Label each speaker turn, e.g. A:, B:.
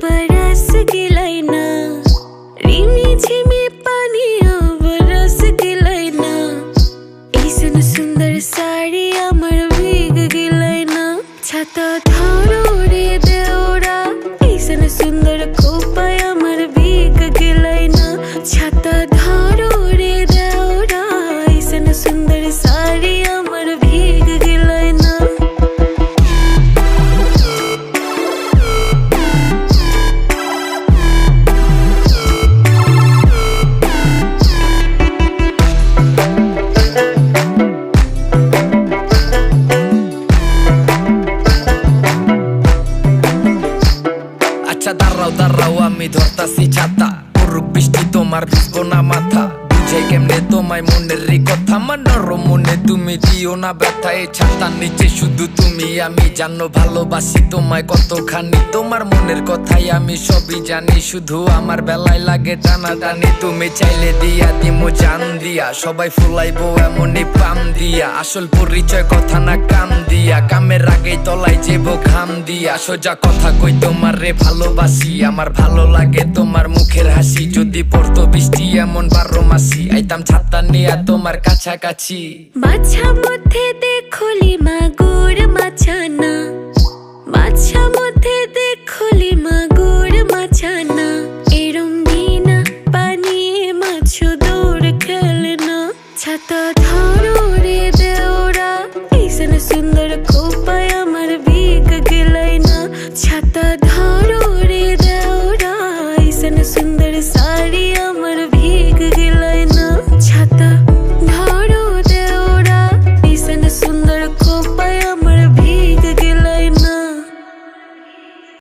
A: बरस गिलैना रिमी झिमी पानी बरस गिलैना ऐसन सुंदर साड़ी अमर भीग गिलैना छाता धरो रे देउरा ऐसन सुंदर खोपा अमर भीग गिलैना छाता धरो रे देउरा ऐसन सुंदर साड़ी अमर भीग गिलैना।
B: আচ্ছা দাঁড়াও দাঁড়াও আমি ধরতাছি ছাতা পুরুক বৃষ্টি তোমার ভিজবো না মাথা বুঝাই কেমনে তোমায় মনের এই কথা আমার নরম মনে তুমি দিও না ব্যথা এই ছাতার নিচে শুধু তুমি আমি জানো ভালোবাসি তোমায় কতখানি তোমার মনের কথাই আমি সবই জানি শুধু আমার বেলায় লাগে টানাটানি তুমি চাইলে দিয়া দিমো জান দিয়া সবাই ফুলাইবো এমনই পাম দিয়া আসল পরিচয় কথা না কাম দিয়া কামের আগেই তলায় যাবো ঘাম দিয়া সোজা কথা কই তোমার রে ভালোবাসি আমার ভালো লাগে তোমার মুখের হাসি যদি পড়তো বৃষ্টি এমন 12 মাসি আইতাম ছাতা নিয়া তোমার কাছাকাছি
A: বাছা মধ্যে দেখলি মাগুর মাছানা বাছা মধ্যে দেখলি মাগুর মাছানা এরম বিনা পানি মাছ দৌড় খেলনা ছাতা ধর